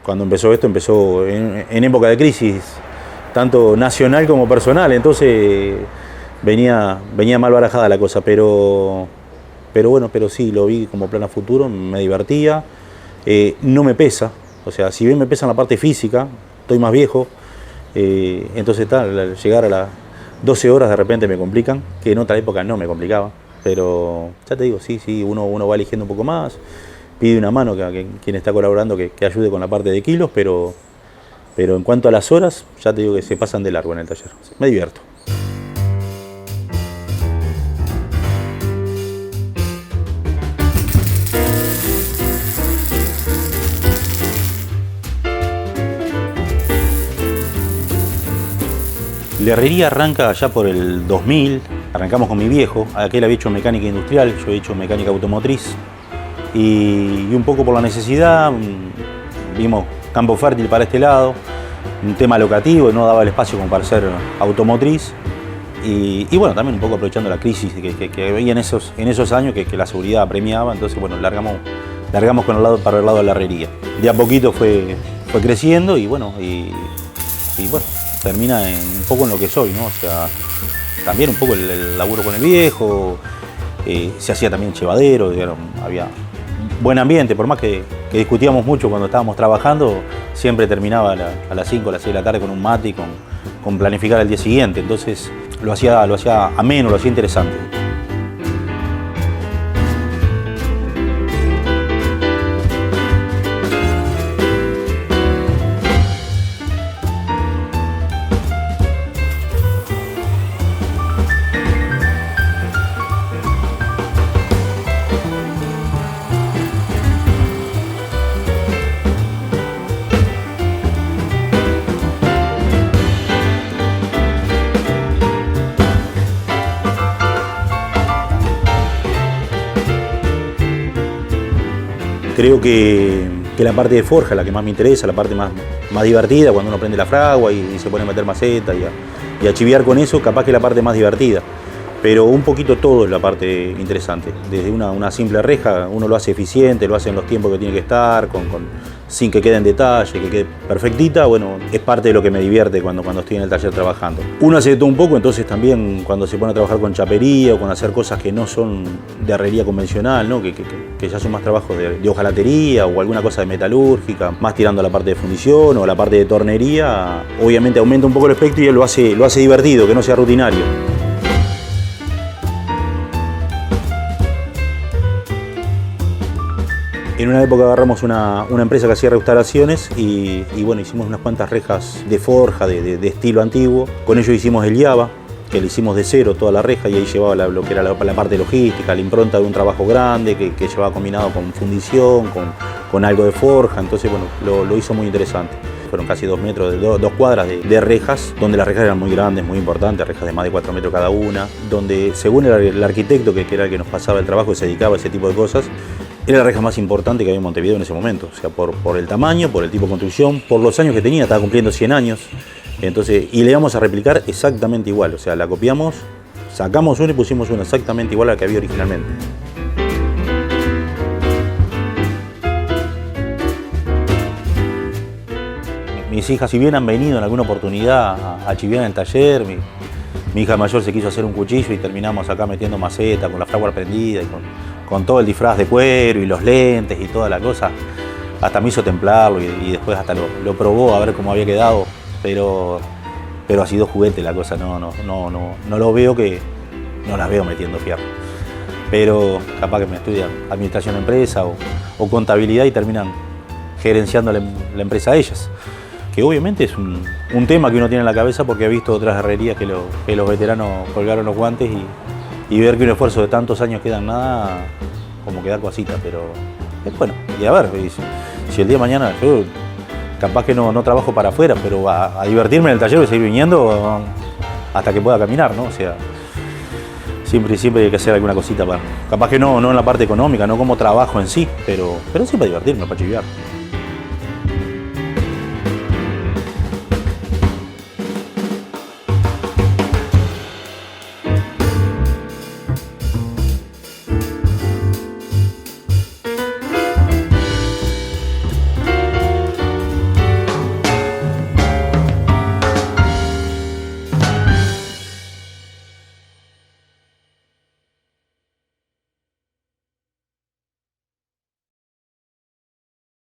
cuando empezó esto, empezó en época de crisis, tanto nacional como personal, entonces venía mal barajada la cosa, pero bueno, pero sí, lo vi como plan a futuro, me divertía, no me pesa, o sea, si bien me pesa en la parte física, estoy más viejo, entonces llegar a las 12 horas de repente me complican, que en otra época no me complicaba, pero ya te digo, sí, uno va eligiendo un poco más, pide una mano a quien está colaborando que ayude con la parte de kilos, pero en cuanto a las horas, ya te digo que se pasan de largo en el taller, me divierto. La herrería arranca ya por el 2000, arrancamos con mi viejo, aquel había hecho mecánica industrial, yo he hecho mecánica automotriz y un poco por la necesidad, vimos campo fértil para este lado, un tema locativo, no daba el espacio como para ser automotriz y bueno, también un poco aprovechando la crisis que había en esos años que la seguridad apremiaba, entonces bueno, largamos para el lado de la herrería. De a poquito fue creciendo y bueno, termina un poco en lo que soy, ¿no? O sea, también un poco el laburo con el viejo, se hacía también chevadero, había buen ambiente, por más que discutíamos mucho cuando estábamos trabajando, siempre terminaba a las 5 o las 6 de la tarde con un mate y con planificar el día siguiente, entonces lo hacía ameno, lo hacía interesante. Creo que la parte de forja es la que más me interesa, la parte más divertida, cuando uno prende la fragua y se pone a meter maceta y a chiviar con eso, capaz que es la parte más divertida. Pero un poquito todo es la parte interesante. Desde una simple reja, uno lo hace eficiente, lo hace en los tiempos que tiene que estar, sin que quede en detalle, que quede perfectita, bueno, es parte de lo que me divierte cuando estoy en el taller trabajando. Uno hace de todo un poco, entonces también cuando se pone a trabajar con chapería o con hacer cosas que no son de herrería convencional, ¿no? que ya son más trabajos de hojalatería o alguna cosa de metalúrgica, más tirando a la parte de fundición o a la parte de tornería, obviamente aumenta un poco el espectro y lo hace divertido, que no sea rutinario. En una época agarramos una empresa que hacía restauraciones y bueno, hicimos unas cuantas rejas de forja, de estilo antiguo. Con ello hicimos el Java, que le hicimos de cero toda la reja y ahí llevaba lo que era la parte logística, la impronta de un trabajo grande que llevaba combinado con fundición, con algo de forja, entonces bueno, lo hizo muy interesante. Fueron casi 2 metros, 2 cuadras de rejas, donde las rejas eran muy grandes, muy importantes, rejas de más de 4 metros cada una, donde según el arquitecto, que era el que nos pasaba el trabajo y se dedicaba a ese tipo de cosas, era la reja más importante que había en Montevideo en ese momento, o sea, por el tamaño, por el tipo de construcción, por los años que tenía, estaba cumpliendo 100 años, entonces, y le íbamos a replicar exactamente igual, o sea, la copiamos, sacamos una y pusimos una exactamente igual a la que había originalmente. Mis hijas, si bien han venido en alguna oportunidad a chiviar en el taller, mi hija mayor se quiso hacer un cuchillo y terminamos acá metiendo maceta con la fragua prendida y con todo el disfraz de cuero y los lentes y toda la cosa. Hasta me hizo templarlo y después hasta lo probó a ver cómo había quedado, pero ha sido juguete la cosa, no lo veo no las veo metiendo fierro. Pero capaz que me estudian administración de empresa o contabilidad y terminan gerenciando la empresa a ellas. Que obviamente es un tema que uno tiene en la cabeza porque ha visto otras herrerías que los veteranos colgaron los guantes y ver que un esfuerzo de tantos años queda en nada, como que da cosita, pero bueno, y a ver, si el día de mañana yo capaz que no trabajo para afuera, pero a divertirme en el taller voy a seguir viniendo hasta que pueda caminar, ¿no? O sea, siempre hay que hacer alguna cosita capaz que no en la parte económica, no como trabajo en sí, pero sí para divertirme, para chiviar.